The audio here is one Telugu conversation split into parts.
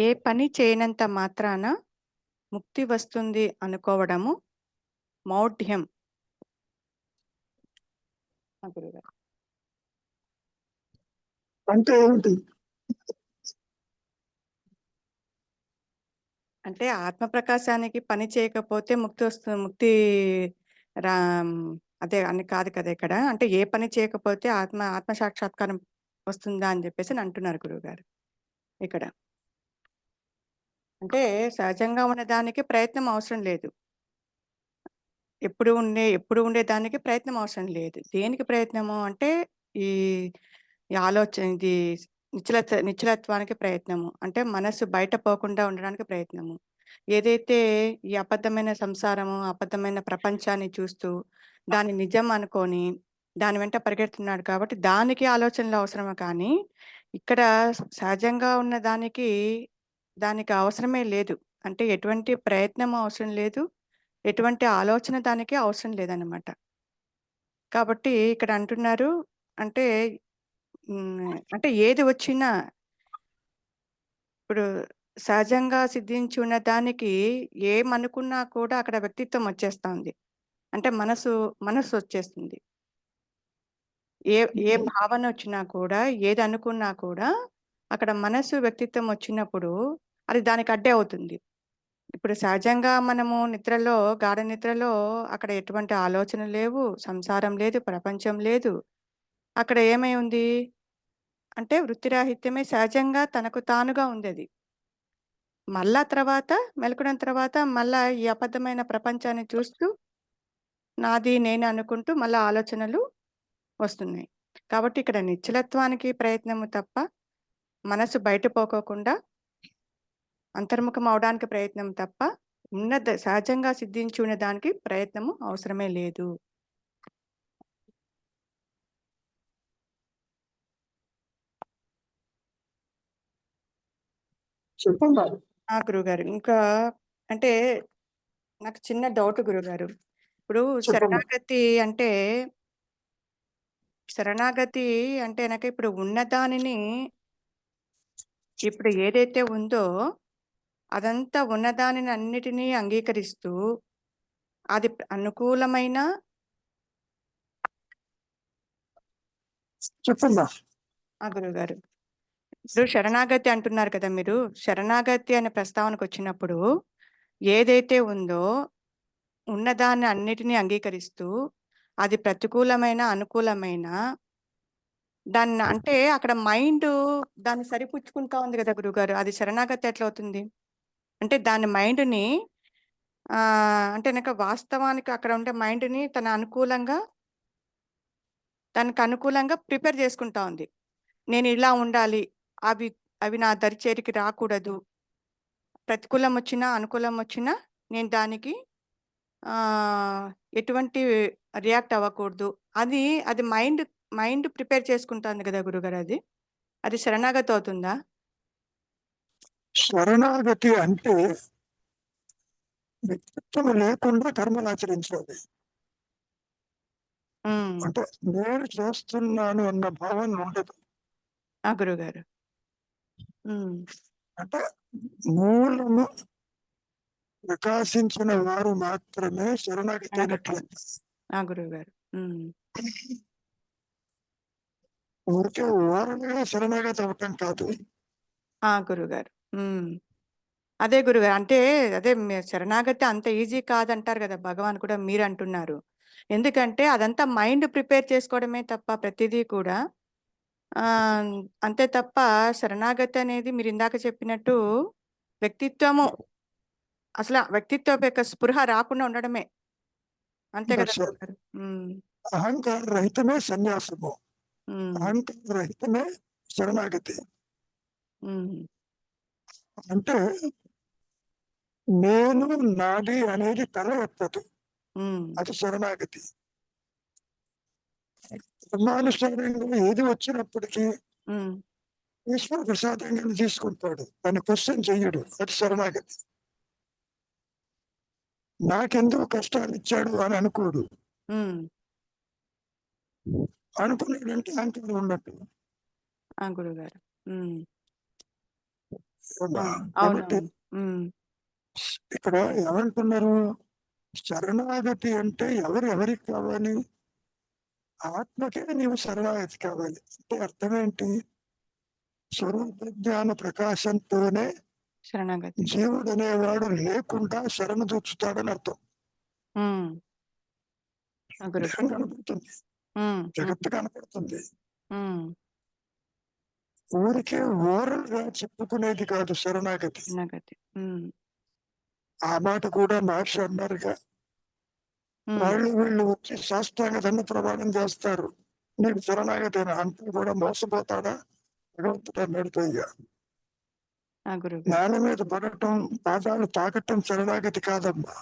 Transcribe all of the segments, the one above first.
ఏ పని చేయనంత మాత్రాన ముక్తి వస్తుంది అనుకోవడము మౌఢ్యం. గురుగారు అంటే ఏమిటి? అంటే ఆత్మ ప్రకాశానికి పని చేయకపోతే ముక్తి వస్తుంది, ముక్తి రా అదే అని కాదు కదా ఇక్కడ. అంటే ఏ పని చేయకపోతే ఆత్మ సాక్షాత్కారం వస్తుందా అని చెప్పేసి అంటున్నారు గురువుగారు ఇక్కడ. అంటే సహజంగా ఉన్న దానికి ప్రయత్నం అవసరం లేదు, ఎప్పుడు ఉండే దానికి ప్రయత్నం అవసరం లేదు. దేనికి ప్రయత్నము అంటే ఈ ఇది నిశ్చలత్వానికి ప్రయత్నము, అంటే మనసు బయట పోకుండా ఉండడానికి ప్రయత్నము. ఏదైతే ఈ అబద్ధమైన సంసారము, అబద్ధమైన ప్రపంచాన్ని చూస్తూ దాన్ని నిజం అనుకొని దాని వెంట పరిగెడుతున్నాడు కాబట్టి దానికి ఆలోచనలు అవసరమే. కానీ ఇక్కడ సహజంగా ఉన్న దానికి అవసరమే లేదు. అంటే ఎటువంటి ప్రయత్నం అవసరం లేదు, ఎటువంటి ఆలోచన దానికి అవసరం లేదన్నమాట. కాబట్టి ఇక్కడ అంటున్నారు అంటే అంటే ఏది వచ్చినా ఇప్పుడు సహజంగా సిద్ధించి ఉన్న దానికి ఏమనుకున్నా కూడా అక్కడ వ్యక్తిత్వం వచ్చేస్తుంది. అంటే మనసు వచ్చేస్తుంది. ఏ భావన వచ్చినా కూడా, ఏది అనుకున్నా కూడా అక్కడ మనసు వ్యక్తిత్వం వచ్చినప్పుడు అది దానికి అడ్డే అవుతుంది. ఇప్పుడు సహజంగా మనము గాఢ నిద్రలో అక్కడ ఎటువంటి ఆలోచన లేవు, సంసారం లేదు, ప్రపంచం లేదు. అక్కడ ఏమై ఉంది అంటే వృత్తిరాహిత్యమే సహజంగా తనకు తానుగా ఉంది అది. మళ్ళా తర్వాత మెలకుడిన తర్వాత మళ్ళా ఈ అబద్ధమైన ప్రపంచాన్ని చూస్తూ నాది నేను అనుకుంటూ మళ్ళా ఆలోచనలు వస్తున్నాయి. కాబట్టి ఇక్కడ నిశ్చలత్వానికి ప్రయత్నము తప్ప, మనసు బయట పోకోకుండా అంతర్ముఖం అవడానికి ప్రయత్నం తప్ప, సహజంగా సిద్ధించి ఉన్న దానికి ప్రయత్నము అవసరమే లేదు. చెప్పండి గురుగారు. ఇంకా అంటే నాకు చిన్న డౌట్ గురుగారు. ఇప్పుడు శరణాగతి అంటే నాకు ఇప్పుడు ఉన్నదానిని, ఇప్పుడు ఏదైతే ఉందో అదంతా ఉన్నదానిని అన్నిటినీ అంగీకరిస్తూ అది అనుకూలమైన చెప్పండి గురుగారు. ఇప్పుడు శరణాగతి అంటున్నారు కదా మీరు. శరణాగతి అనే ప్రస్తావనకు వచ్చినప్పుడు ఏదైతే ఉందో ఉన్నదాన్ని అన్నిటినీ అంగీకరిస్తూ అది ప్రతికూలమైన అనుకూలమైన దాన్ని, అంటే అక్కడ మైండ్ దాన్ని సరిపుచ్చుకుంటా ఉంది కదా గురుగారు. అది శరణాగతి ఎట్లా అవుతుంది? అంటే దాని మైండ్ని అంటే నాకు వాస్తవానికి అక్కడ ఉండే మైండ్ని దానికి అనుకూలంగా ప్రిపేర్ చేసుకుంటా ఉంది. నేను ఇలా ఉండాలి, అవి అవి నా దరిచేరికి రాకూడదు, ప్రతికూలం వచ్చినా అనుకూలం వచ్చినా నేను దానికి ఎటువంటి రియాక్ట్ అవ్వకూడదు. అది అది మైండ్ ప్రిపేర్ చేసుకుంటుంది కదా గురుగారు. అది శరణాగతి అవుతుందా? శరణాగతి అంటే వ్యక్తిత్వం లేకుండా కర్మలు ఆచరించాలి. అంటే నేను చేస్తున్నాను అన్న భావన ఉండదు గురుగారు. అంటే మూలము వికాసించిన వారు మాత్రమే శరణాగతి అయినట్లయితే. గురుగారు ఊరికే ఓరలుగా శరణాగతి అవటం కాదు. గురుగారు అదే గురుగారు. అంటే అదే శరణాగతి అంత ఈజీ కాదంటారు కదా భగవాన్ కూడా, మీరు అంటున్నారు. ఎందుకంటే అదంతా మైండ్ ప్రిపేర్ చేసుకోవడమే తప్ప ప్రతిదీ కూడా. అంతే తప్ప శరణాగతి అనేది మీరు ఇందాక చెప్పినట్టు వ్యక్తిత్వము, అసలు వ్యక్తిత్వం యొక్క స్పృహ రాకుండా ఉండడమే. అంతే కదా గురుగారు. అహంకార రహితమే సన్యాసము, అహంకార రహితమే శరణాగతి. అంటే నేను నాది అనేది తల ఎత్తదు, అది శరణాగతి. ధర్మానుసారంగా ఏది వచ్చినప్పటికీ ఈశ్వర ప్రసాదంగా తీసుకుంటాడు, దాన్ని క్వశ్చన్ చెయ్యడు, అది శరణాగతి. నాకెందుకు కష్టాలు ఇచ్చాడు అని అనుకోడు. ఉమ్, అనుకున్నాడంటే అంకెలు ఉన్నట్టు. గురుగారు. ఉమ్, అవునా? అవును, కాబట్టి అవునవును. ఉమ్, ఇక్కడ ఏమంటున్నారు, శరణాగతి అంటే ఎవరికి కావాలి? ఆత్మకే నీవు శరణాగతి కావాలి. అంటే అర్థం ఏంటి? స్వరూప జ్ఞాన ప్రకాశంతోనే శరణాగతి. జీవుడు అనేవాడు లేకుండా శరణు దూచుతాడని అర్థం. ఉమ్, గురుగారు. దేహం కనపడుతుంది, ఉమ్, ఉమ్, జగత్తు కనపడుతుంది, ఉమ్, ఊరికే ఓరల్ గా చెప్పుకునేది కాదు శరణాగతి. శరణాగతి. ఉమ్, ఆ మాట కూడా మహర్షి అన్నారుగా. ఉమ్, వీళ్ళు వచ్చి సాష్టాంగ దండ ప్రమాణం చేస్తారు, నీకు శరణాగతి అంతా కూడా మోసపోతాడా భగవంతుడు అన్నాడు పైగా. గురుగారు. నేల మీద పడటం, పాదాలు తాకటం శరణాగతి కాదమ్మా.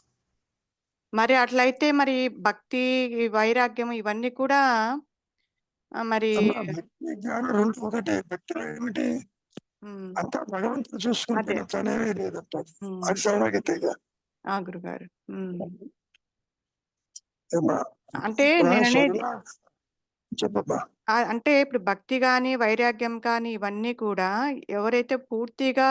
మరి అట్లయితే మరి భక్తి, ఈ వైరాగ్యం ఇవన్నీ కూడా మరి అమ్మా భక్తి జ్ఞానం రెండు ఒకటే. భక్తిలో ఏమిటి? ఉమ్, అంతా భగవంతుడు అదే. చూసుకుంటున్న తనేమీ లేదంట. ఉమ్, అది శరణాగతిగా. గురుగారు. ఏమ్మా అంటే ఆ నేననేది శరణా చెప్పమ్మా. అంటే ఇప్పుడు భక్తి గాని, వైరాగ్యం కానీ ఇవన్నీ కూడా ఎవరైతే పూర్తిగా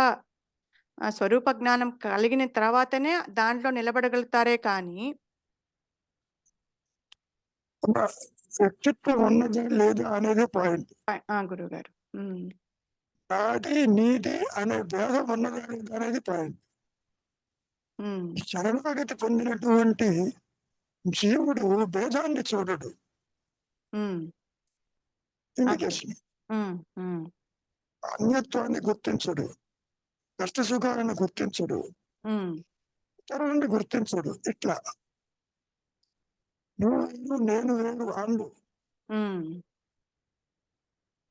స్వరూప జ్ఞానం కలిగిన తర్వాతనే దాంట్లో నిలబడగలుగుతారే కానీ అమ్మా, వ్యక్తిత్వం ఉన్నదా లేదా అనేది పాయింట్. గురుగారు. ఉమ్, నాది నీది అనే భేదం ఉన్నదా లేదా అనేది పాయింట్. ఉమ్, శరణాగతి పొందినటువంటి జీవుడు భేదాన్ని చూడడు, ఉమ్, గురు. ఇండికేషన్. ఉమ్, ఉమ్, అన్యత్వాన్ని గుర్తించడు, కష్ట సుఖాలను గుర్తించడు, ఉమ్, ఇతరులను గుర్తించడు. ఇట్లా నువ్వు వేరు, నేను వేరు వాళ్ళు ఉమ్,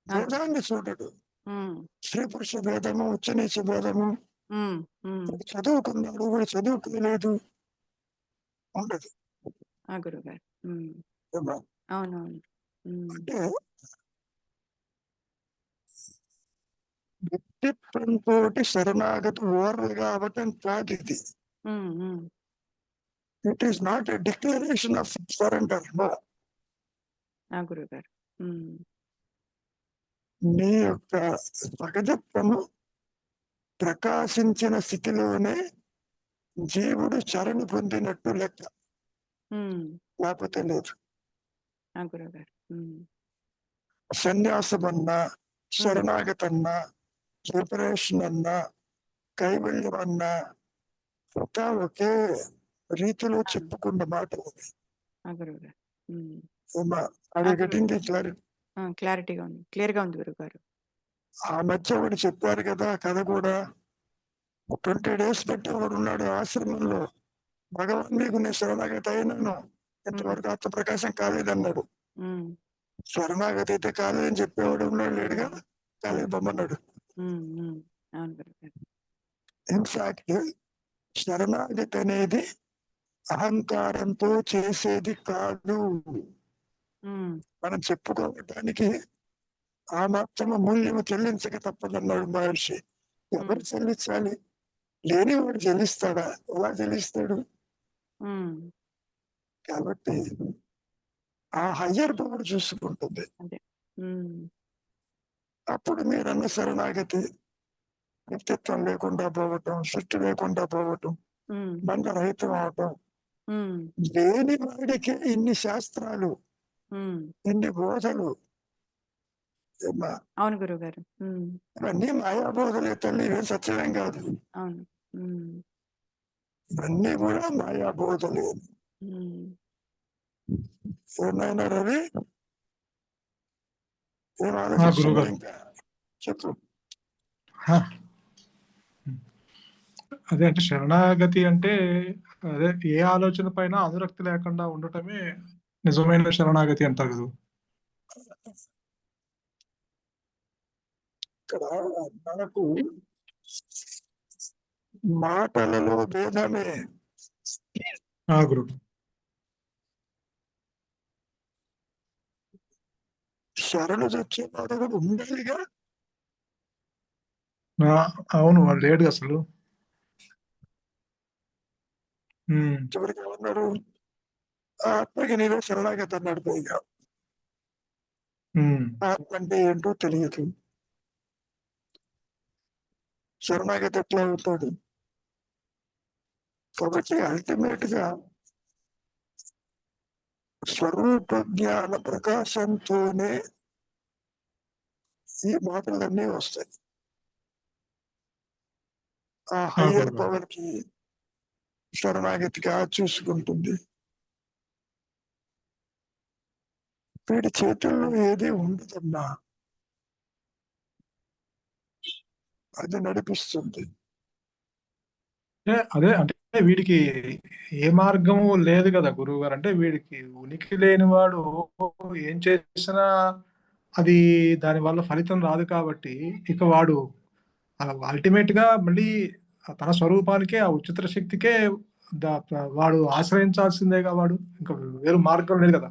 గురు. భేదాన్ని చూడడు. ఉమ్, స్త్రీ పురుష భేదము, ఉచ్చనీచ భేదము, ఉమ్, ఉమ్, వీడు చదువుకున్నాడు వీడు చదువుకోలేదు ఉండదు. గురుగారు. ఉమ్, ఏమ్మా? అవునవును. ఉమ్, అంటే వ్యక్తిత్వంతో శరణాగతి ఓరల్ గా అవ్వటం కాదు ఇది. Um, um, it is not a declaration of surrender. No. గురుగారు. ఉమ్, నీ యొక్క సహజత్వము ప్రకాశించిన స్థితిలోనే జీవుడు శరణు పొందినట్టు లెక్క, ఉమ్, లేకపోతే లేదు. గురుగారు. ఉమ్, సన్యాసం అన్నా, ఉమ్, శరణాగతన్నా, ప్రిపరేషన్ అన్నా, కైవల్యం అన్నా అంతా ఒకే రీతిలో చెప్పుకున్న మాటలు. గురుగారు. ఉమ్, ఏమ్మా? అది గురుగారు. గట్టింది క్లారిటీ. క్లారిటీగా ఉంది, క్లియర్గా ఉంది గురుగారు. ఆ మధ్య ఒకటి చెప్పారు కదా కథ కూడా. 20 days పెట్టి ఒకడు ఉన్నాడు ఆశ్రమంలో. భగవాన్ నీకు నేను శరణాగతి అయినాను, ఉమ్, ఇంతవరకు ఆత్మప్రకాశం కాలేదన్నాడు. ఉమ్, శరణాగతి అయితే కాలేదని చెప్పేవాడు ఉన్నాడు లేడుగా, కాలేదు బొమ్మన్నాడు. ఉమ్, ఉమ్, అవును గురుగారు. ఇన్ఫాక్ట్ శరణాగతి అనేది అహంకారంతో చేసేది కాదు. ఉమ్, మనం చెప్పుకోవటానికి ఆ మాత్రము మూల్యము చెల్లించక తప్పదన్నాడు మహర్షి. ఉమ్, ఎవరు చెల్లించాలి? లేనివాడు చెల్లిస్తాడా? ఎలా చెల్లిస్తాడు? ఉమ్, కాబట్టి ఆ హయ్యర్ పవర్ చూసుకుంటుంది. అదే. ఉమ్, అప్పుడు మీరన్న శరణాగతి వ్యక్తిత్వం లేకుండా పోవటం, సృష్టి లేకుండా పోవటం, ఉమ్, బంధరహితం అవటం. ఉమ్, లేని వాడికే ఇన్ని శాస్త్రాలు, ఉమ్, ఇన్ని బోధలు. ఏమ్మా? అవును గురుగారు. ఉమ్, ఇవన్నీ మాయాబోధలే తల్లి, ఇవేం సత్యమేం కాదు. అవును. ఉమ్, ఇవన్నీ కూడా మాయాబోధలే. ఉమ్, ఏమైనా రవి, ఏం గురువు ఆలోచిస్తున్నావు గారు. ఇంకా? చెప్పు. అదే అంటే శరణాగతి అంటే అదే ఏ ఆలోచన పైన అనురక్తి లేకుండా ఉండటమే నిజమైన శరణాగతి అంటారు కదా. ఇక్కడ మనకు మాటలలో భేదమే. గురు. శరణు వచ్చేవాడు కూడా ఉండాలిగా. అవును, వాడు లేడు అసలు. ఉమ్, చివరికి ఏమన్నారు, ఆ ఆత్మకి నీవే శరణాగతి అన్నాడు. పైగా ఉమ్, ఆత్మ అంటే ఏంటో తెలియదు, శరణాగతి ఎట్లా అవుతాడు? కాబట్టి అల్టిమేట్ గా స్వరూప జ్ఞాన ప్రకాశంతోనే ఈ మాటలన్నీ వస్తాయి. ఆ హయ్యర్ గురుగారు. పవర్ కి శరణాగతిగా చూసుకుంటుంది. వీడి చేతుల్లో ఏది ఉండదమ్మా, అది నడిపిస్తుంది. అదే అంటే వీడికి ఏ మార్గము లేదు కదా గురువు గారు. అంటే వీడికి ఉనికి లేనివాడు ఏం చేసినా అది దాని వల్ల ఫలితం రాదు కాబట్టి ఇక వాడు అల్టిమేట్ గా మళ్ళీ తన స్వరూపానికే ఆ ఉచిత శక్తికే వాడు ఆశ్రయించాల్సిందేగా. వాడు ఇంకా వేరు మార్గం లేదు కదా.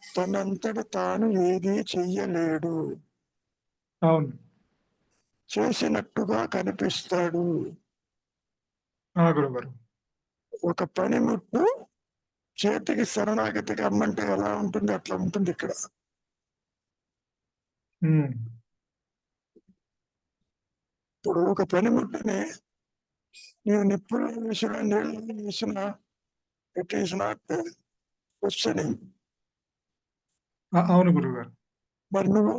తనంతట తాను ఏదీ చెయ్యలేడు, అవును. చేసినట్టుగా కనిపిస్తాడు. గురువు గారు. ఒక పనిముట్టు చేతికి శరణాగతిగా అమ్మంటే ఎలా ఉంటుంది, అట్లా ఉంటుంది ఇక్కడ. ఉమ్, ఇప్పుడు ఒక పనిముట్టుని నేను నిప్పులు వేసిన, నీళ్ళు వేసిన, పెట్టేసిన క్వశ్చన్, అవును గురువు గారు. మరి నువ్వు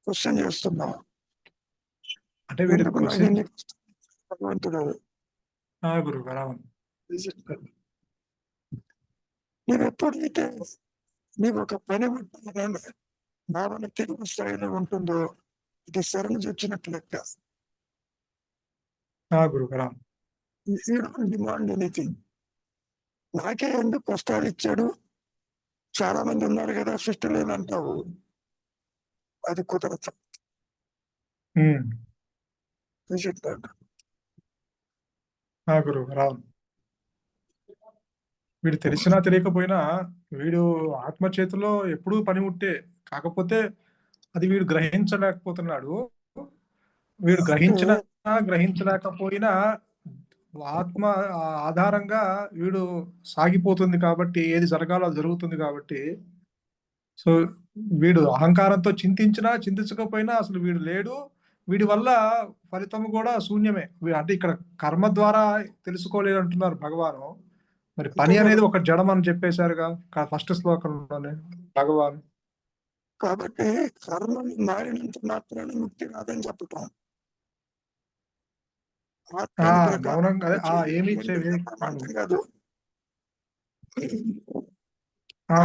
క్వశ్చన్ చేస్తున్నావు, అంటే వీడు ఎందుకు నాకు క్వశ్చన్. ఎన్ని భగవంతుడు. గురువు గారు. అవును. నేను ఎప్పుడైతే నీకు ఒక పనిముట్టు భావన తెలుగు స్థాయిలో ఉంటుందో ఇది శరణ వచ్చినట్టు లెక్క. గురువు గారు. అవును. Demand anything. నాకే ఎందుకు కష్టాలు ఇచ్చాడు, చాలా మంది ఉన్నారు కదా సృష్టి లేదంటావు, అది కుదరదు. ఉమ్, చెప్పాడు. గురువు గారు. అవును. వీడు తెలిసినా తెలియకపోయినా వీడు ఆత్మ చేతిలో ఎప్పుడూ పనిముట్టే. కాకపోతే అది వీడు గ్రహించలేకపోతున్నాడు. వీడు గ్రహించినా గ్రహించలేకపోయినా ఆత్మ ఆధారంగా వీడు సాగిపోతుంది కాబట్టి ఏది జరగాలో అది జరుగుతుంది కాబట్టి. సో వీడు అహంకారంతో చింతించినా చింతించకపోయినా అసలు వీడు లేడు. వీడి వల్ల ఫలితం కూడా శూన్యమే. అంటే ఇక్కడ కర్మ ద్వారా తెలుసుకోలేడు అంటున్నారు భగవాను. మరి పని అనేది ఒక జడం అని చెప్పేశారుగా ఫస్ట్ శ్లోకంలోనే భగవాన్. కాబట్టి కర్మని మారినంత మాత్రాన్ని ముక్తి రాదని చెప్పటం, మౌనంగా ఏమి ప్రమాణం కాదు.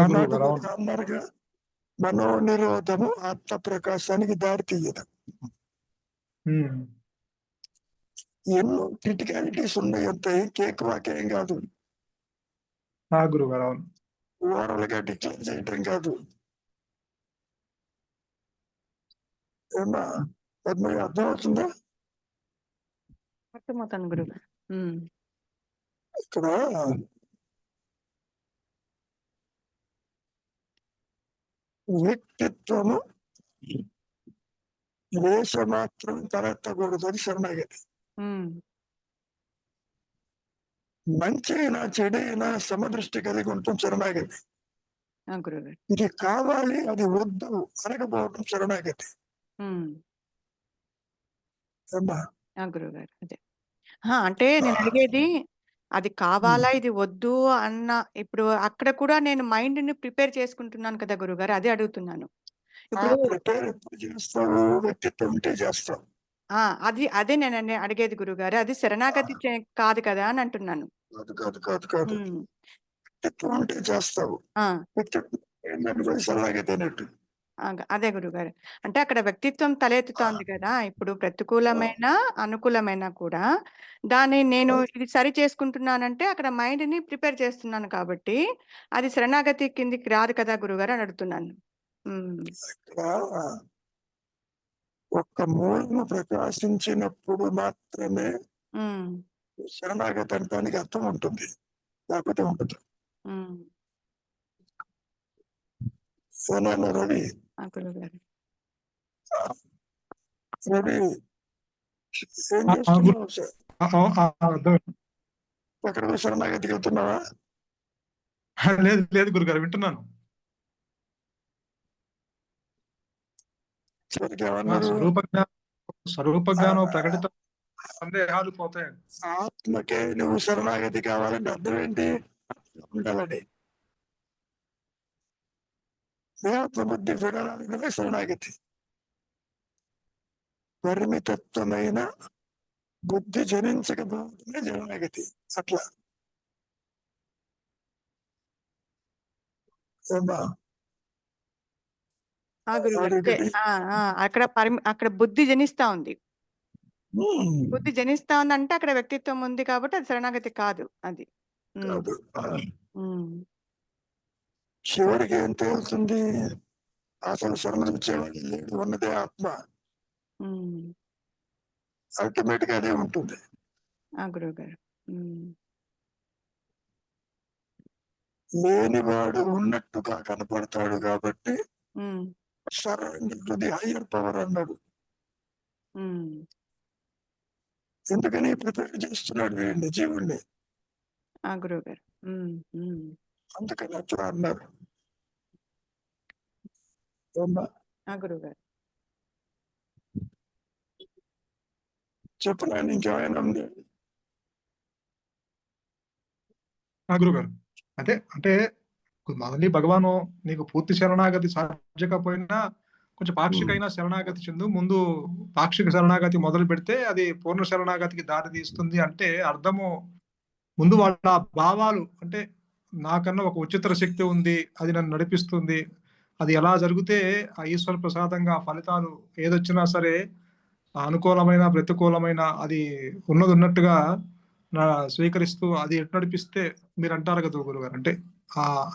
గురువు గారు. అన్నారుగా, మనోనిరోధము ఆత్మ ప్రకాశానికి దారి తీయదు. ఎన్నో క్రిటికాలిటీస్ ఉన్నాయి, అంత కేక్ వాకేం కాదు, గురువు గారు. అవును. ఓవరాల్ గా డిక్లేర్ చేయటం కాదు. ఏమన్నా పద్మయ్య అర్థం అవుతుందా? అర్థమవుతాను గురువు. ఇక్కడ వ్యక్తిత్వము లేశ మాత్రం తలెత్తకూడదు అని శరణాగతి. మంచి అయినా చెడైనా సమదృష్టి కలిగి ఉంటాం శరణాగతి. ఇది కావాలి అది వద్దు అనకపోవడం శరణాగతి. గురువు గారు అదే అంటే నేను అడిగేది అది కావాలా ఇది వద్దు అన్న, ఇప్పుడు అక్కడ కూడా నేను మైండ్ ని ప్రిపేర్ చేసుకుంటున్నాను కదా గురుగారు, అదే అడుగుతున్నాను. ఇప్పుడు ప్రిపేర్ ఎప్పుడు చేస్తావు, వ్యక్తిత్వం ఉంటే చేస్తావు. అదే నేను అడిగేది గురుగారు, అది శరణాగతి కాదు కదా అని అంటున్నాను. కాదు కాదు కాదు, వ్యక్తిత్వం ఉంటే చేస్తావు. వ్యక్తిత్వం శరణాగతి అన్నట్టు. అదే గురుగారు, అంటే అక్కడ వ్యక్తిత్వం తలెత్తుతోంది కదా. ఇప్పుడు ప్రతికూలమైన అనుకూలమైన కూడా దాన్ని నేను ఇది సరి చేసుకుంటున్నానంటే అక్కడ మైండ్ ని ప్రిపేర్ చేస్తున్నాను కాబట్టి అది శరణాగతి కిందికి రాదు కదా గురుగారు అని అడుగుతున్నాను. ఒక్క మూలము ప్రకాశించినప్పుడు మాత్రమే శరణాగతి అంటానికి అర్థం ఉంటుంది, లేకపోతే ఉంటుంది. రవి రవి ఏం చేస్తున్నావు సార్? ఎక్కడికో శరణాగతికి వెళ్తున్నావా? లేదు లేదు గురుగారు, వింటున్నాను. చివరికి ఆ ఏమన్నారు? స్వరూప ఆ, జ్ఞానం ప్రకటిత సందేహాలు పోతాయండి. ఆత్మకే నువ్వు శరణాగతి కావాలంటే అర్థం ఏంటి? ఉండాలని దేహాత్మ బుద్ధి వినడానికనే శరణాగతి. పరిమితత్వమైన బుద్ధి జనించకపోవడమే శరణాగతి. అట్లా ఏమ్మా? గురుగారు అదే అడిగది. అక్కడ బుద్ధి జనిస్తా ఉంది. ఉమ్, బుద్ధి జనిస్తా ఉంది అంటే అక్కడ వ్యక్తిత్వం ఉంది కాబట్టి అది శరణాగతి కాదు. అది కాదు. ఉమ్, చివరికి ఏం తేలుతుంది? అసలు శరణించేవాడు లేడు, ఉన్నదే ఆత్మ. ఉమ్, అల్టిమేట్ గా అదే ఉంటుంది. గురువుగారు. లేనివాడు ఉన్నట్టుగా కనపడతాడు కాబట్టి um, surrender to the higher power అన్నాడు. ఉమ్, ఎందుకని ప్రిపేర్ చేస్తున్నాడు వీడిని, జీవుణ్ణి. గురువుగారు. అందుకని అట్లా అన్నారు. ఏమ్మా? గురువుగారు. చెప్పినా ఇంకేమైనా ఉంది? గురుగారు అదే అంటే మళ్ళీ భగవాను నీకు పూర్తి శరణాగతి సాధ్యకపోయినా కొంచెం పాక్షికైన శరణాగతి చెందు. ముందు పాక్షిక శరణాగతి మొదలు పెడితే అది పూర్ణ శరణాగతికి దారి తీస్తుంది అంటే అర్థము, ముందు వాళ్ళ భావాలు అంటే నాకన్నా ఒక ఉచిత శక్తి ఉంది, అది నన్ను నడిపిస్తుంది, అది ఎలా జరిగితే ఆ ఈశ్వర ప్రసాదంగా ఫలితాలు ఏదొచ్చినా సరే అనుకూలమైన ప్రతికూలమైన అది ఉన్నది ఉన్నట్టుగా స్వీకరిస్తూ అది ఎటు నడిపిస్తే మీరు అంటారు కదా గురుగారు, అంటే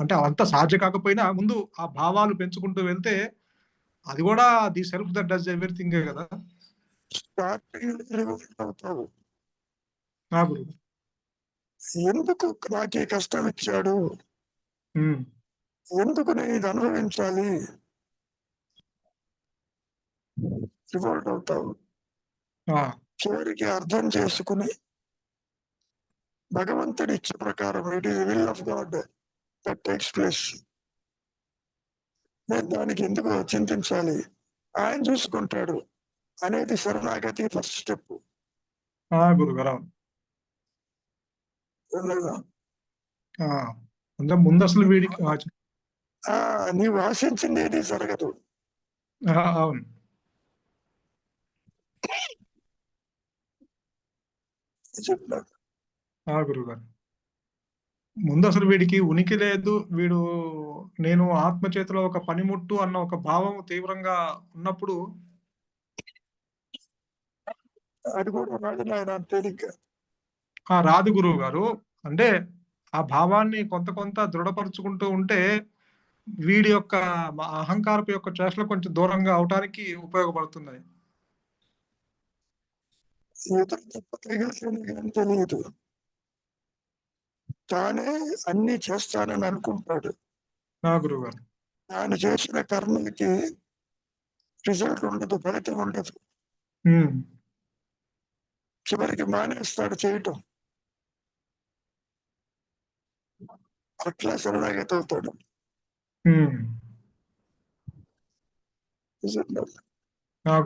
అంటే అవంతా సహజ కాకపోయినా ముందు ఆ భావాలు పెంచుకుంటూ వెళ్తే అది కూడా the self that does everything కదా. స్టార్టింగ్ రివోల్ట్ అవుతావు. గురువు. ఎందుకు నాకే కష్టం ఇచ్చాడు, ఎందుకు నేను ఇది అనుభవించాలి, రివోల్ట్ అవుతావు. చివరికి అర్థం చేసుకుని భగవంతుడి ఇచ్చే ప్రకారం it is will of God that takes place. నేను దానికి ఎందుకు చింతించాలి, ఆయన చూసుకుంటాడు అనేది శరణాగతి ఫస్ట్ స్టెప్. గురుగారు అంటే ముందు అసలు వీడికి నీవు ఆశించింది ఏది జరగదు. అవును చెప్పినాడు. గురుగారు ముందు అసలు వీడికి ఉనికి లేదు, వీడు నేను ఆత్మ చేతిలో ఒక పనిముట్టు అన్న ఒక భావం తీవ్రంగా ఉన్నప్పుడు అది కూడా రాదు నాయన తేలిగ్గా. రాదు గురువు గారు. అంటే ఆ భావాన్ని కొంత కొంత దృఢపరుచుకుంటూ ఉంటే వీడి యొక్క అహంకారపు యొక్క చేష్టలు కొంచెం దూరంగా అవటానికి ఉపయోగపడుతున్నాయి. ఎదురు తప్పగా తెలియదు, తానే అన్ని చేస్తానని అనుకుంటాడు. గురువు గారు తాను చేసిన కర్మలకి రిజల్ట్ ఉండదు, ఫలితం ఉండదు. చివరికి మానేస్తాడు చేయటం. అట్లా శరణాగతి అవుతాడు.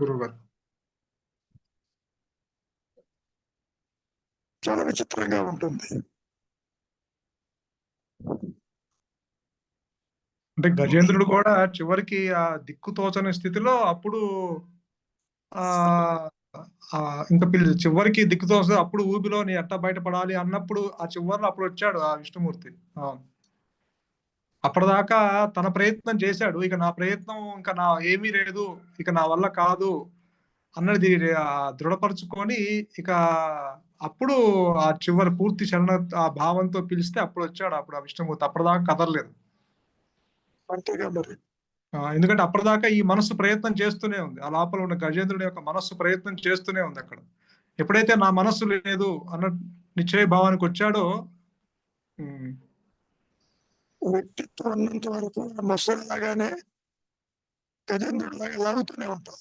గురువు గారు చాలా విచిత్రంగా ఉంటుంది. అంటే గజేంద్రుడు కూడా చివరికి ఆ దిక్కుతోచని స్థితిలో అప్పుడు ఆ ఇంకా చివరికి దిక్కుతోచ అప్పుడు ఊబిలో నీ ఎట్ట బయటపడాలి అన్నప్పుడు ఆ చివరిలో అప్పుడు వచ్చాడు ఆ విష్ణుమూర్తి. అప్పటిదాకా తన ప్రయత్నం చేశాడు, ఇక నా ప్రయత్నం ఇంకా నా ఏమీ లేదు, ఇక నా వల్ల కాదు అన్నది దృఢపరుచుకొని ఇక అప్పుడు ఆ చివరి పూర్తి శరణ ఆ భావంతో పిలిస్తే అప్పుడు వచ్చాడు అప్పుడు ఆ విష్ణుమూర్తి. అప్పటిదాకా కదలలేదు. అంతేగా మరి. ఎందుకంటే అప్పటిదాకా ఈ మనస్సు ప్రయత్నం చేస్తూనే ఉంది, ఆ లోపల ఉన్న గజేంద్రుడి యొక్క మనస్సు ప్రయత్నం చేస్తూనే ఉంది. అక్కడ ఎప్పుడైతే నా మనస్సు లేదు అన్న నిశ్చయ భావానికి వచ్చాడో వ్యక్తిత్వం ఉన్నంత వరకు మొసలిలాగానే గజేంద్రుడిలాగా లాగుతూనే ఉంటాం.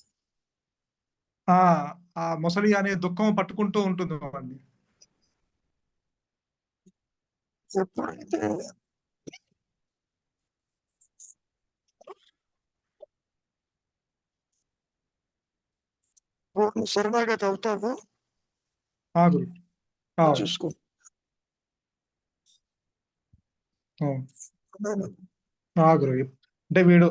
ఆ మొసలి అనే దుఃఖం పట్టుకుంటూ ఉంటుంది వాడిని. ఎప్పుడైతే పూర్ణ శరణాగతి అవుతావో గురు అవును చూసుకో. అవును గురు. అంటే వీడు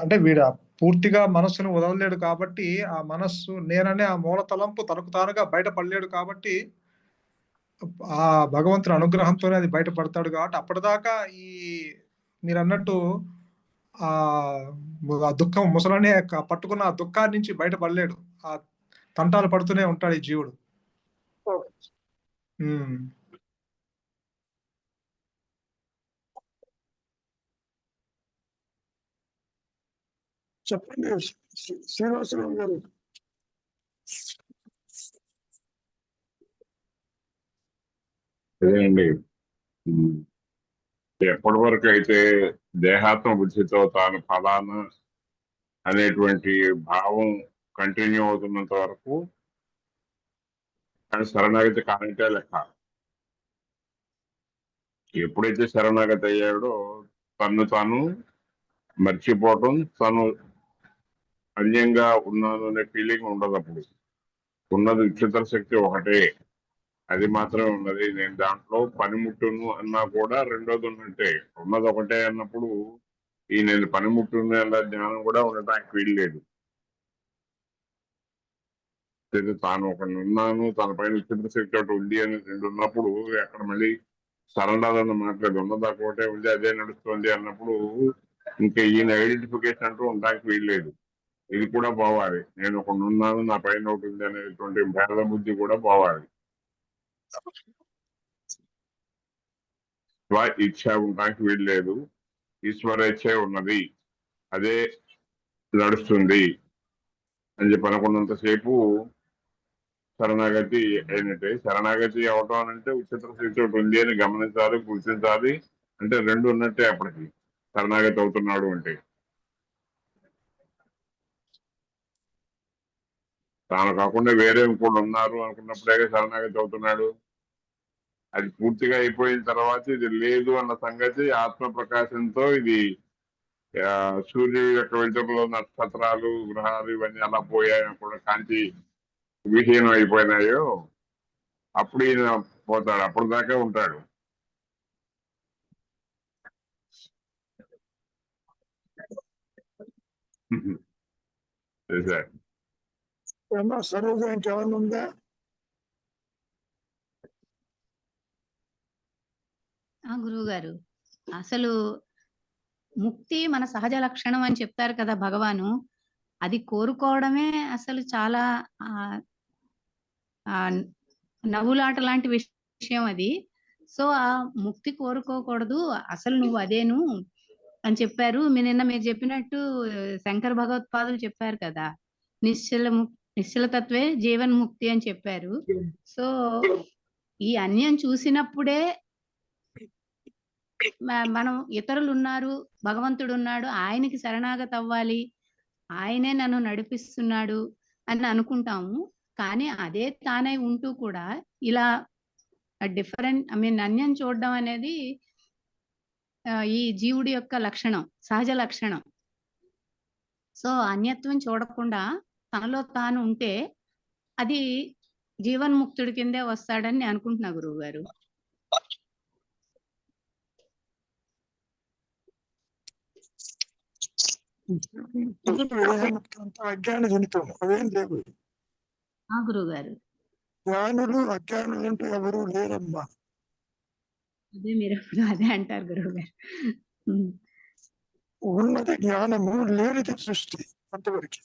అంటే వీడు పూర్తిగా మనస్సును వదలలేడు కాబట్టి ఆ మనస్సు నేననే ఆ మూల తలంపు తనకు తానుగా బయటపడలేడు కాబట్టి ఆ భగవంతుని అనుగ్రహంతోనే అది బయటపడతాడు కాబట్టి అప్పటిదాకా ఈ మీరు అన్నట్టు ఆ ఆ దుఃఖం ముసలనే పట్టుకున్న ఆ దుఃఖాన్ని నుంచి బయటపడలేడు. ఆ తంటాలు పడుతూనే ఉంటాడు ఈ జీవుడు. ఉమ్. చెప్పండి శ్రీనివాసరావు గారు. అదేనండి. ఎప్పటి వరకు అయితే దేహాత్మ బుద్ధితో తాను ఫలానా అనేటువంటి భావం కంటిన్యూ అవుతున్నంత వరకు కానీ శరణాగతి కానంటే లెక్క. ఎప్పుడైతే శరణాగతి అయ్యాడో తను తాను మర్చిపోవటం, తను అన్యంగా ఉన్నాను అనే ఫీలింగ్ ఉండదు. అప్పుడు ఉన్నది విచిత్ర శక్తి ఒకటే, అది మాత్రమే ఉన్నది. నేను దాంట్లో పనిముట్టును అన్నా కూడా రెండోది ఉన్నట్టే. ఉన్నది ఒకటే అన్నప్పుడు ఈ నేను పనిముట్టును అన్న జ్ఞానం కూడా ఉండటానికి వీల్లేదు. తాను ఒకటి ఉన్నాను, తన పైన విచిత్ర శక్తి ఒకటి ఉంది అని రెండు ఉన్నప్పుడు అక్కడ మళ్ళీ సరెండర్ అన్న మాట్లాడి ఉన్నది ఒకటే ఉంది, అదే నడుస్తుంది అన్నప్పుడు ఇంకా ఈయన ఐడెంటిఫికేషన్ అంటూ ఉండడానికి వీల్లేదు. ఇది కూడా పోవాలి. నేను ఒకటి ఉన్నాను, నా పైన ఒకటి ఉంది అనేటువంటి భేద బుద్ధి కూడా పోవాలి. స్వ ఇచ్ఛ ఉండడానికి వీల్లేదు. ఈశ్వరేచ్ఛే ఉన్నది, అదే నడుస్తుంది అని చెప్పి అనుకున్నంతసేపు శరణాగతి అయినట్టే. శరణాగతి అవటం అంటే విచిత్ర స్థితి ఒకటి ఉంది అని గమనించాలి, గుర్తించాలి. అంటే రెండు ఉన్నట్టే అప్పటికి శరణాగతి అవుతున్నాడు అంటే. తాను కాకుండా వేరే ఇంకోటి ఉన్నారు అనుకున్నప్పుడే శరణాగతి అవుతున్నాడు. అది పూర్తిగా అయిపోయిన తర్వాత ఇది లేదు అన్న సంగతి ఆత్మ ప్రకాశంతో ఇది సూర్యుడి యొక్క వెలుతురులో నక్షత్రాలు, గ్రహాలు ఇవన్నీ అలా పోయాయి కూడా కాంతి విహీనం అయిపోయినాయో అప్పుడు ఈయన పోతాడు. అప్పుడు దాకా ఉంటాడు. సరోజ ఇంకేమన్నా ఉందా? గురువు గారు, అసలు ముక్తి మన సహజ లక్షణం అని చెప్తారు కదా భగవాను. అది కోరుకోవడమే అసలు చాలా నవ్వులాట లాంటి విషయం అది. సో ఆ ముక్తి కోరుకోకూడదు, అసలు నువ్వు అదేను అని చెప్పారు. నిన్న మీరు చెప్పినట్టు శంకర భగవత్పాదులు చెప్పారు కదా, నిశ్చలతత్వే జీవన్ ముక్తి అని చెప్పారు. సో ఈ అన్యం చూసినప్పుడే మనం ఇతరులు ఉన్నారు, భగవంతుడు ఉన్నాడు, ఆయనకి శరణాగతి అవ్వాలి, ఆయనే నన్ను నడిపిస్తున్నాడు అని అనుకుంటాము. కానీ అదే తానే ఉంటూ కూడా ఇలా డిఫరెంట్ అన్యం చూడడం అనేది ఈ జీవుడి యొక్క లక్షణం, సహజ లక్షణం. సో అన్యత్వం చూడకుండా తనలో తాను ఉంటే అది జీవన్ముక్తుడి కిందే వస్తాడని నేను అనుకుంటున్నా గురువు గారు. అజ్ఞాన జనితం, అవేం లేవు. గురువు గారు, జ్ఞానులు అజ్ఞానులు అంటూ ఎవరు లేరమ్మా. అదే మీరు అదే అంటారు గురువు గారు. ఉన్నది జ్ఞానము, లేనిది సృష్టి. అంతవరకు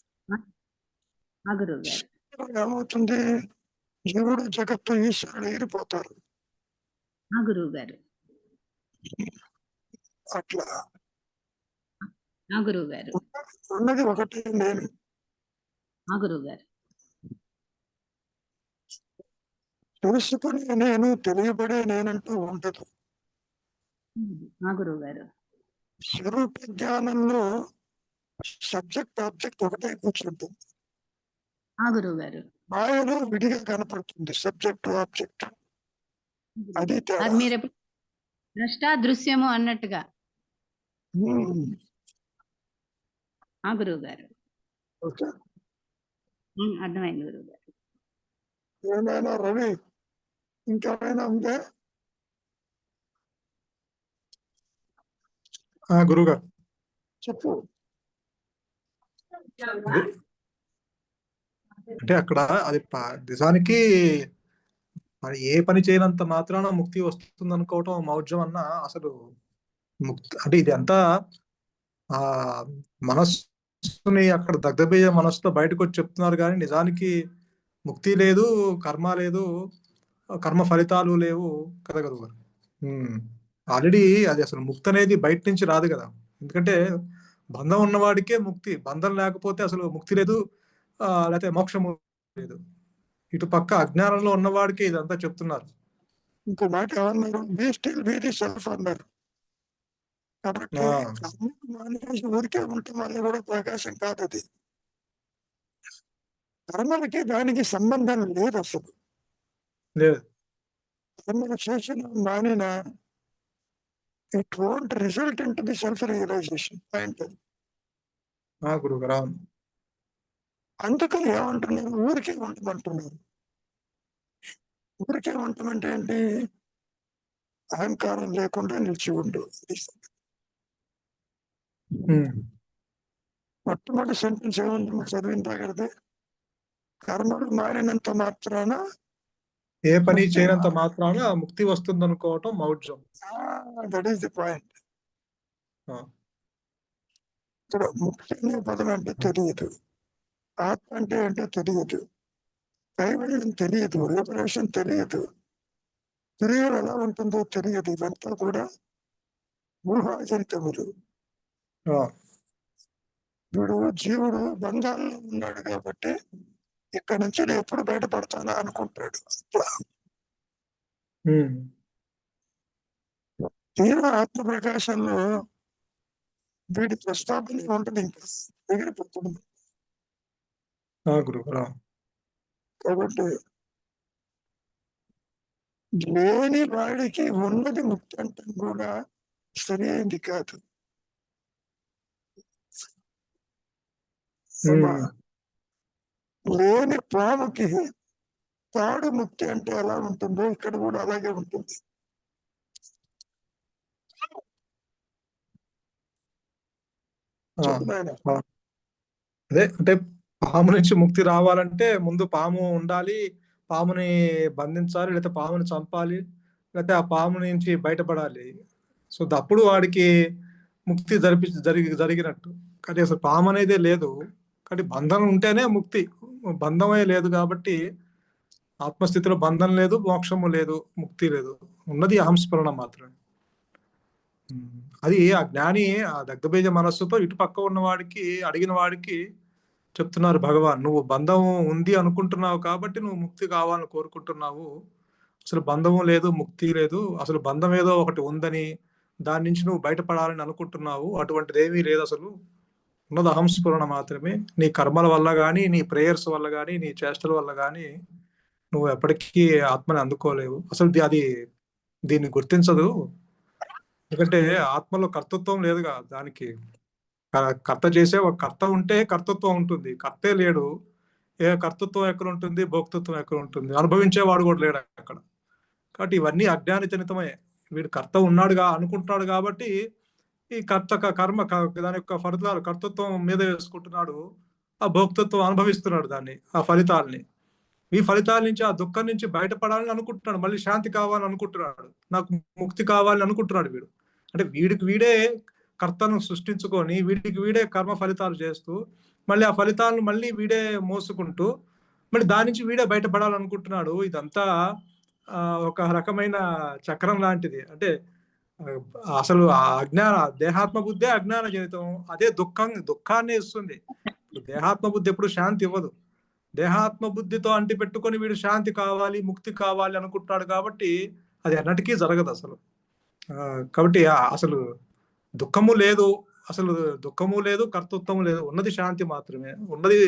గురువు గారు. ఏమవుతుంది? జీవుడు జగత్తు ఈశ్వరుడు ఏరిపోతారు. గురువు గారు అట్లా గురువు గారు. ఉన్నది ఒకటే నేను. గురువు గారు. తెలుసుకునే నేను, తెలియబడే నేనంటూ ఉండదు. గురువు గారు. స్వరూప జ్ఞానంలో సబ్జెక్ట్ ఆబ్జెక్ట్ ఒకటే కూర్చుంటుంది. గురువు గారు. మాయలో విడిగా కనపడుతుంది సబ్జెక్ట్ ఆబ్జెక్ట్. అది ద్రష్టాదృశ్యము అన్నట్టుగా. ఉమ్, ఆ గురువు గారు. ఓకే. అర్థమైంది గురువు గారు. ఏమైనా రవి ఇంకేమైనా ఉందా? గురువుగారు చెప్పు. అదే అంటే అక్కడ అది నిజానికి మరి ఏ పని చేయనంత మాత్రాన ముక్తి వస్తుంది అనుకోవటం మౌఢ్యం అన్న అసలు ముక్తి అంటే ఇది అంతా ఆ మనస్సుని అక్కడ దగ్ధమయ్యే మనస్సుతో బయటకు వచ్చి చెప్తున్నారు కానీ నిజానికి ముక్తి లేదు, కర్మ లేదు, కర్మ ఫలితాలు లేవు కదా గురువు గారు. ఆల్రెడీ అది అసలు ముక్తి అనేది బయట నుంచి రాదు కదా. ఎందుకంటే బంధం ఉన్నవాడికే ముక్తి, బంధం లేకపోతే అసలు ముక్తి లేదు, లేకపోతే మోక్షము లేదు. ఇటు పక్క అజ్ఞానంలో ఉన్నవాడికి ఇదంతా చెప్తున్నారు. ఇంకో మాట ఏమన్నారు? Be still be the self అన్నారు. కాబట్టి మానేసి ఊరికే ఉండటం వల్ల కూడా ప్రకాశం కాదు. అది కర్మలకి దానికి సంబంధం లేదు అసలు. లేదు. కర్మలు చేసిన మానిన it won't result in to the self realisation point. గురువు గారు అందుకని ఏమంటున్నారు? ఊరికే ఉండమంటున్నారు. ఊరికే ఉండమంటే ఏంటి? అహంకారం లేకుండా నిలిచి ఉండు. మొట్టమొదటి సెంటెన్స్ ఏముంది చదివిన తగ్గదే? కర్మలు మారినంత మాత్రాన ఏ పని చేయనంత మాత్రాన ముక్తి వస్తుంది అనుకోవటం మౌఢ్యం. That is the point. ఇక్కడ ముక్తి అనే పదం అంటే తెలియదు, ఆత్మ అంటే ఏంటో తెలియదు, కైవల్యం తెలియదు, లిబరేషన్ తెలియదు, తిరిగి ఎలా ఉంటుందో తెలియదు. ఇదంతా కూడా ఊహాజనితములు. వీడు జీవుడు బంధాల్లో ఉన్నాడు కాబట్టి ఇక్కడ నుంచి నేను ఎప్పుడు బయటపడతానా అనుకుంటాడు. తీవ్ర ఆత్మ ప్రకాశంలో వీడి ప్రస్తావన ఉంటుంది, ఇంకా ఎగిరిపోతుంది. కాబట్టి లేని వాడికి ఉన్నది ముక్తి అంటే కూడా సరి అయింది కాదు. లేని పాముకి తాడు ముక్తి అంటే ఎలా ఉంటుందో ఇక్కడ కూడా అలాగే ఉంటుంది. అదే అంటే పాము నుంచి ముక్తి రావాలంటే ముందు పాము ఉండాలి, పాముని బంధించాలి, లేకపోతే పాముని చంపాలి, లేకపోతే ఆ పాము నుంచి బయటపడాలి. సో అప్పుడు వాడికి ముక్తి జరిగినట్టు. కానీ అసలు పాము అనేదే లేదు, కానీ బంధం ఉంటేనే ముక్తి. బంధమే లేదు కాబట్టి ఆత్మస్థితిలో బంధం లేదు, మోక్షము లేదు, ముక్తి లేదు, ఉన్నది అహంస్మరణ మాత్రమే. అది ఆ జ్ఞాని ఆ దగ్ధబీజ మనస్సుతో ఇటు పక్క ఉన్న వాడికి, అడిగిన వాడికి చెప్తున్నారు భగవాన్, నువ్వు బంధం ఉంది అనుకుంటున్నావు కాబట్టి నువ్వు ముక్తి కావాలని కోరుకుంటున్నావు. అసలు బంధము లేదు, ముక్తి లేదు, అసలు బంధం ఏదో ఒకటి ఉందని దాని నుంచి నువ్వు బయటపడాలని అనుకుంటున్నావు. అటువంటిది ఏమీ లేదు, అసలు ఉన్నది అహంస్ఫురణ మాత్రమే. నీ కర్మల వల్ల కానీ, నీ ప్రేయర్స్ వల్ల కానీ, నీ చేష్టల వల్ల కానీ నువ్వు ఎప్పటికీ ఆత్మని అందుకోలేవు. అసలు అది దీన్ని గుర్తించదు. ఎందుకంటే ఆత్మలో కర్తృత్వం లేదుగా. దానికి కర్త చేసే ఒక కర్త ఉంటే కర్తృత్వం ఉంటుంది, కర్తే లేడు. ఏ కర్తృత్వం ఎక్కడ ఉంటుంది, భోక్తృత్వం ఎక్కడ ఉంటుంది, అనుభవించేవాడు కూడా లేడు అక్కడ. కాబట్టి ఇవన్నీ అజ్ఞాన జనితమే. వీడు కర్త ఉన్నాడుగా అనుకుంటున్నాడు కాబట్టి ఈ కర్మ దాని యొక్క ఫలితాలు కర్తృత్వం మీద వేసుకుంటున్నాడు, ఆ భోక్తృత్వం అనుభవిస్తున్నాడు దాన్ని, ఆ ఫలితాలని. ఈ ఫలితాల నుంచి, ఆ దుఃఖం నుంచి బయటపడాలని అనుకుంటున్నాడు, మళ్ళీ శాంతి కావాలని అనుకుంటున్నాడు, నాకు ముక్తి కావాలని అనుకుంటున్నాడు వీడు. అంటే వీడికి వీడే కర్తను సృష్టించుకొని వీడికి వీడే కర్మ ఫలితాలు చేస్తూ మళ్ళీ ఆ ఫలితాలను మళ్ళీ వీడే మోసుకుంటూ మళ్ళీ దాని నుంచి వీడే బయటపడాలనుకుంటున్నాడు. ఇదంతా ఒక రకమైన చక్రం లాంటిది. అంటే అసలు ఆ అజ్ఞాన దేహాత్మ బుద్ధే అజ్ఞాన జనితం. అదే దుఃఖాన్ని ఇస్తుంది. దేహాత్మ బుద్ధి ఎప్పుడు శాంతి ఇవ్వదు. దేహాత్మ బుద్ధితో అంటి పెట్టుకొని వీడు శాంతి కావాలి, ముక్తి కావాలి అనుకుంటున్నాడు కాబట్టి అది అన్నిటికీ జరగదు అసలు. కాబట్టి అసలు దుఃఖము లేదు, అసలు దుఃఖము లేదు, కర్తృత్వము లేదు, ఉన్నది శాంతి మాత్రమే, ఉన్నది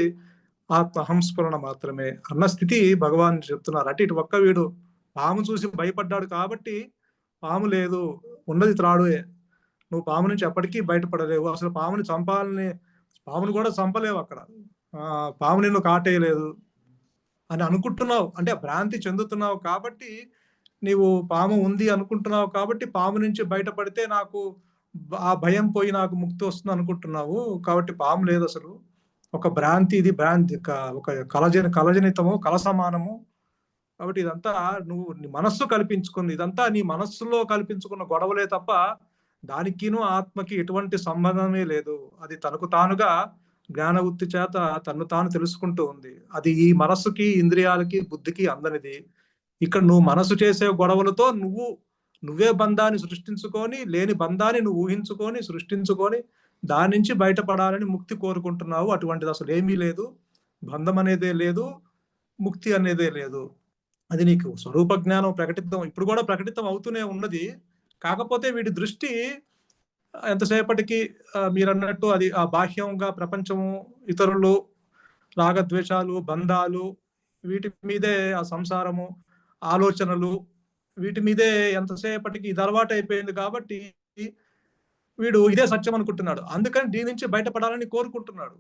ఆత్మహంస్ఫురణ మాత్రమే అన్న స్థితి భగవాన్ చెప్తున్నారు. అంటే ఇటు పక్క వీడు పాము చూసి భయపడ్డాడు కాబట్టి పాము లేదు, ఉన్నది త్రాడుయే. నువ్వు పాము నుంచి ఎప్పటికీ బయటపడలేవు. అసలు పాముని కూడా చంపలేవు అక్కడ. పాము నిన్ను కాటేయలేదు అని అనుకుంటున్నావు. అంటే భ్రాంతి చెందుతున్నావు కాబట్టి, నీవు పాము ఉంది అనుకుంటున్నావు కాబట్టి, పాము నుంచి బయటపడితే నాకు ఆ భయం పోయి నాకు ముక్తి వస్తుంది అనుకుంటున్నావు. కాబట్టి పాము లేదు అసలు. ఒక భ్రాంతి, ఇది భ్రాంతి, ఒక కలజనితము, కల సమానము. కాబట్టి ఇదంతా నువ్వు నీ మనస్సు కల్పించుకుంది. ఇదంతా నీ మనస్సులో కల్పించుకున్న గొడవలే తప్ప దానికిను ఆత్మకి ఎటువంటి సంబంధమే లేదు. అది తనకు తానుగా జ్ఞాన వృత్తి చేత తను తాను తెలుసుకుంటూ ఉంది. అది ఈ మనస్సుకి, ఇంద్రియాలకి, బుద్ధికి అందనిది. ఇక్కడ నువ్వు మనసు చేసే గొడవలతో నువ్వే బంధాన్ని సృష్టించుకొని, లేని బంధాన్ని నువ్వు ఊహించుకొని, సృష్టించుకొని, దాని నుంచి బయటపడాలని ముక్తి కోరుకుంటున్నావు. అటువంటిది అసలు ఏమీ లేదు. బంధం అనేదే లేదు, ముక్తి అనేదే లేదు. అది నీకు స్వరూప జ్ఞానం ఇప్పుడు కూడా ప్రకటితం అవుతూనే ఉన్నది. కాకపోతే వీడి దృష్టి ఎంతసేపటికి మీరన్నట్టు అది ఆ బాహ్యంగా ప్రపంచము, ఇతరులు, రాగద్వేషాలు, బంధాలు, వీటి మీదే, ఆ సంసారము, ఆలోచనలు, వీటి మీదే ఎంతసేపటికి ఇది అలవాటు అయిపోయింది కాబట్టి వీడు ఇదే సత్యం అనుకుంటున్నాడు. అందుకని దీని నుంచి బయటపడాలని కోరుకుంటున్నాడు.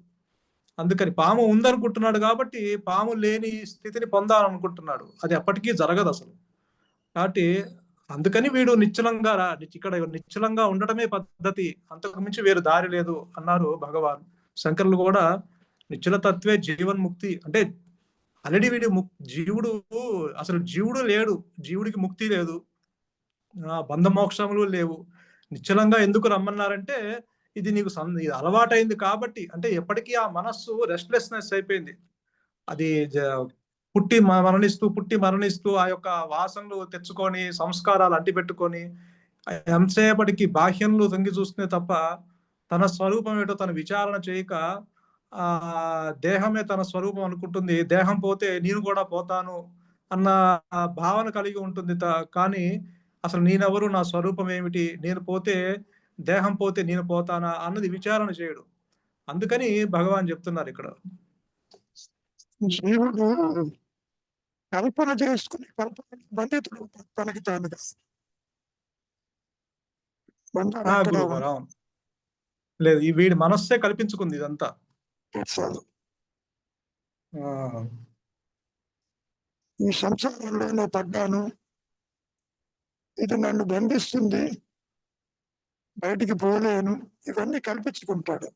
అందుకని పాము ఉందనుకుంటున్నాడు కాబట్టి పాము లేని స్థితిని పొందాలనుకుంటున్నాడు. అది ఎప్పటికీ జరగదు అసలు. కాబట్టి అందుకని వీడు ఇక్కడ నిశ్చలంగా ఉండటమే పద్ధతి, అంతకు మించి వేరు దారి లేదు అన్నారు భగవాన్. శంకరులు కూడా నిశ్చలతత్వే జీవన్ముక్తి అంటే ఆల్రెడీ జీవుడు అసలు జీవుడు లేడు, జీవుడికి ముక్తి లేదు, బంధ మోక్షములు లేవు. నిశ్చలంగా ఎందుకు రమ్మన్నారంటే ఇది నీకు ఇది అలవాటైంది కాబట్టి. అంటే ఎప్పటికీ ఆ మనస్సు రెస్ట్లెస్నెస్ అయిపోయింది. అది పుట్టి మరణిస్తూ ఆ యొక్క వాసనలు తెచ్చుకొని, సంస్కారాలు అంటిపెట్టుకొని, ఎంతసేపటికి బాహ్యంలో తొంగి చూస్తే తప్ప తన స్వరూపం ఏంటో తను విచారణ చేయక దేహమే తన స్వరూపం అనుకుంటుంది. దేహం పోతే నేను కూడా పోతాను అన్న భావన కలిగి ఉంటుంది. కానీ అసలు నేనెవరు, నా స్వరూపం ఏమిటి, నేను పోతే, దేహం పోతే నేను పోతానా అన్నది విచారణ చేయడు. అందుకని భగవాన్ చెప్తున్నారు ఇక్కడ, జీవుడు కల్పన చేసుకుని బంధితుడు తనకి తానుగా. గురుగారు అవును. లేదు, ఈ వీడి మనస్సే కల్పించుకుంది ఇదంతా. ఈ సంసారంలోనే పడ్డాను, ఇది నన్ను బంధిస్తుంది, బయటికి పోలేను, ఇవన్నీ కల్పించుకుంటాడు.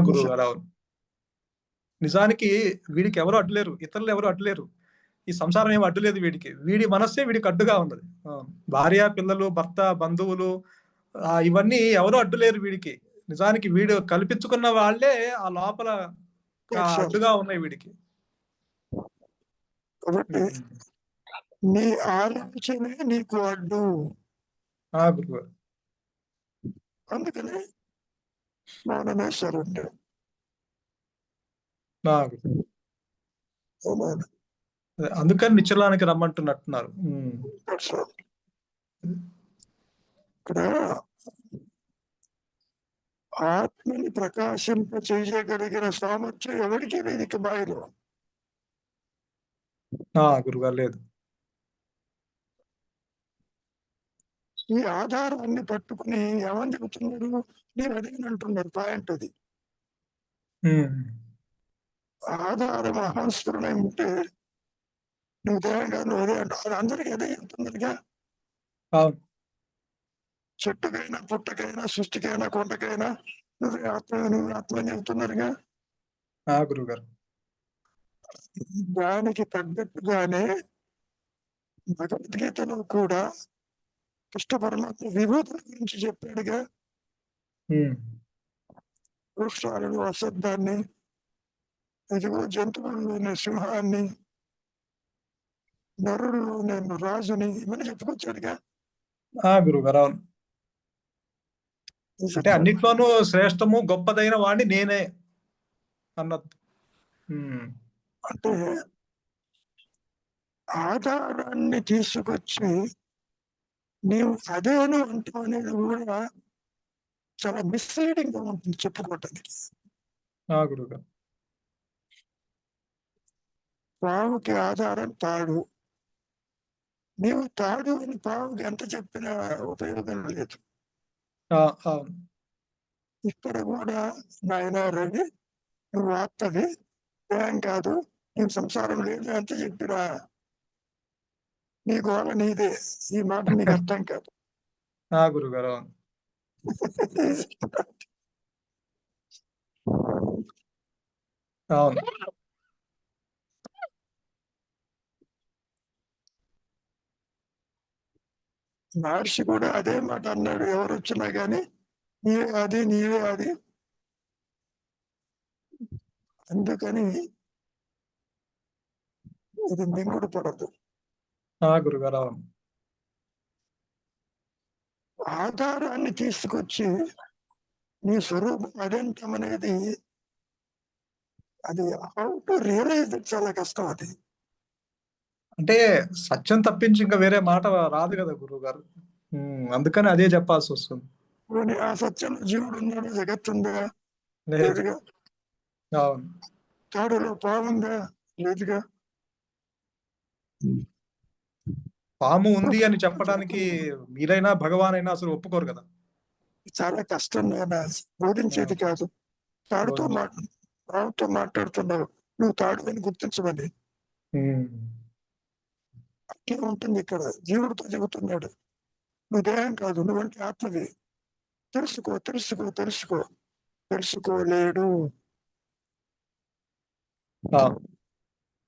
గురుగారు అవును. నిజానికి వీడికి ఎవరు అడ్డులేరు, ఇతరులు ఎవరు అడ్డులేరు, ఈ సంసారం ఏమి అడ్డులేదు వీడికి. వీడి మనస్సే వీడికి అడ్డుగా ఉన్నది. భార్య, పిల్లలు, భర్త, బంధువులు, ఇవన్నీ ఎవరు అడ్డులేరు వీడికి. నిజానికి వీడు కల్పించుకున్న వాళ్ళే ఆ లోపల అడ్డుగా ఉన్నాయి వీడికి. కాబట్టి నీ ఆలోచనే నీకు అడ్డు. గురుగారు అందుకని మౌనమే సరుండే. అందుకని నిశ్చలానికి రమ్మంటున్నట్టున్నారు. ఇక్కడ ఆత్మని ప్రకాశింప చేయగలిగిన సామర్థ్యం ఎవరికి వేదిక బాయిలో. గురుగారు లేదు. ఈ ఆధారాన్ని పట్టుకుని ఏమని చెబుతున్నారు, నేను అడిగినంటున్నారు. పాయింట్ అది. ఆధారం అహంస్ఫురణై ఉంటే నువ్వు దేహంగా నువ్వు అదే అంటావు. అది అందరికీ అదే చెప్తుందిగా. చెట్టుకైనా, పుట్టకైనా, సృష్టికైనా, కొండకైనా నువ్వు ఆత్మ అని చెబుతున్నారుగా. గురుగారు దానికి తగ్గట్టుగానే భగవద్గీతలో కూడా కృష్ణ పరమాత్మ విభూతుల గురించి చెప్పాడుగా. వృక్షాలను, అశబ్దాన్ని, ఇదిగో జంతువులను, సింహాన్ని, నరుడు నేను రాజుని, ఇవన్నీ చెప్పుకొచ్చాడుగా. గురుగారు అవును. అంటే అన్నిట్లోనూ శ్రేష్టము, గొప్పదైన వాడిని నేనే అన్నది. అంటే ఆధారాన్ని తీసుకొచ్చి నీవు అదేను అంటావు అనేది కూడా చాలా మిస్లీడింగ్ గా ఉంటుంది చెప్పుకోవటానికి. గురుగారు పాముకి ఆధారం తాడు, నీవు తాడు అని పావుకి ఎంత చెప్పినా ఉపయోగం లేదు. అవును. ఇక్కడ కూడా నాయన రవి, నువ్వు ఆత్మవి, ఏం కాదు, నీకు సంసారం లేదు ఎంత చెప్పినా నీ గోళ నీదే. ఈ మాట నీకు అర్థం కాదు. గురుగారు. అవును. అవును. మహర్షి కూడా అదే మాట అన్నాడు. ఎవరు వచ్చినా కానీ నీవే అది, నీవే అది. అందుకని ఇది మింగుడు పడదు. గురుగారు. అవును. ఆధారాన్ని తీసుకొచ్చి నీ స్వరూపం అదేంటం అనేది, అది హౌ టు రియలైజ్ చాలా కష్టం. అది అంటే సత్యం తప్పించి ఇంకా వేరే మాట రాదు కదా గురువు గారు. అందుకని అదే చెప్పాల్సి వస్తుంది. పోనీ ఆ సత్యం జీవుడు ఉన్నాడు, జగత్తుందా? లేదు. లేదుగా. అవును. తాడులో పావుందా? లేదుగా. పాము ఉంది అని చెప్పడానికి మీరైనా భగవాన్ అయినా అసలు ఒప్పుకోరు కదా. చాలా కష్టం నాయన, బోధించేది కాదు. తాడుతో పావుతో మాట్లాడుతున్నావు, నువ్వు తాడు అని గుర్తించమని. అట్లే ఉంటుంది ఇక్కడ. జీవుడితో చెబుతున్నాడు, నువ్వు దేహం కాదు, నువ్వంటే ఆత్మవి. తెలుసుకో తెలుసుకో తెలుసుకో. తెలుసుకోలేడు.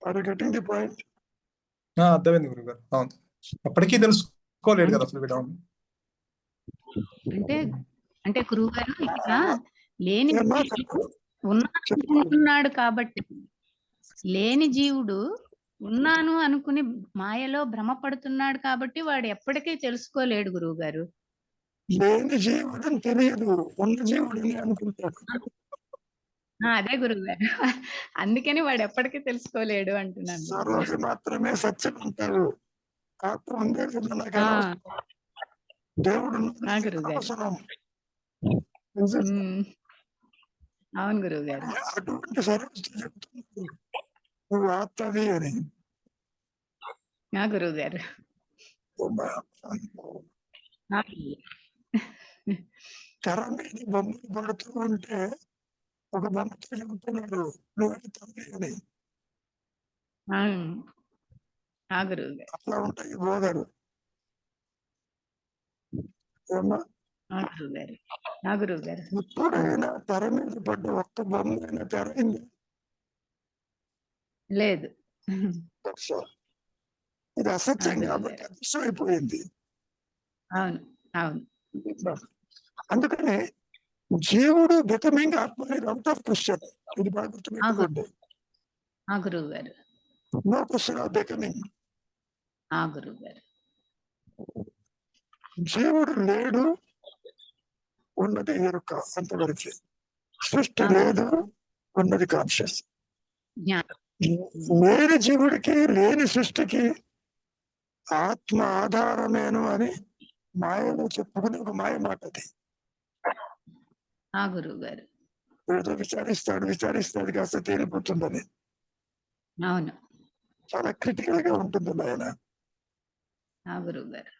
Are getting the point? అర్థమైంది గురుగారు. అవును. ఎప్పటికీ తెలుసుకోలేడు కదా అసలు వీడు. అంటే అంటే గురువు గారు ఇక్కడ లేని ఏమ్మా? ఉన్నాడు కాబట్టి, లేని జీవుడు ఉన్నాను అనుకుని మాయలో భ్రమపడుతున్నాడు కాబట్టి వాడు ఎప్పటికీ తెలుసుకోలేడు గురువు గారు. లేని జీవుడని తెలియదు, ఉన్న జీవుడని అనుకుంటాడు. అదే గురువు గారు. అందుకని వాడు ఎప్పటికీ తెలుసుకోలేడు అంటున్నాను. సర్వకి మాత్రమే సత్యం అంటారు. ఆత్మ ఉందే కదా నాకు ఆ, అనవసరం. దేవుడు ఆ గురువు గారు. అవసరం. అవును గురువు గారు. అటువంటి సర్వస్వం చెప్తున్నాడు, నువ్వు ఆత్మవి అని. ఆ గురువు గారు. తెర మీద బొమ్మలు పడుతూ ఉంటే ఒక బొమ్మతో చెబుతున్నాడు, నువ్వు ఆత్మవి అని. ఆ గురువు గారు. అట్లా ఉంటాయి బోధలు. ఏమన్నా ఆ గురువు గారు. ఆ గురువు గారు. ఎప్పుడైనా తెర మీద పడ్డ ఒక్క బొమ్మ అయినా తెరైంది? లేదు. ఇది అసత్యం కాబట్టి అదృష్టం అయిపోయింది. అవును. అవును. అందుకనే జీవుడు బికమింగ్ ఆత్మ అవుట్ ఆఫ్ క్వశ్చన్. ఇది బాగా గుర్తుపెట్టుకోండి. ఆ గురువు గారు. No question of becoming. ఆ గురువు గారు. జీవుడు లేడు, ఉన్నది ఎరుక, అంతవరకు. సృష్టి లేదు, ఉన్నది కాన్షియస్. లేని జీవుడికి లేని సృష్టికి ఆత్మ ఆధారమేను అని మాయలో చెప్పుకునే ఒక మాయ మాట అది. ఆ గురువు గారు. ఏదో విచారిస్తాడు కాస్త తేలిపోతుందని. అవును. చాలా క్రిటికల్ గా ఉంటుంది నాయన. ఆ గురువు గారు.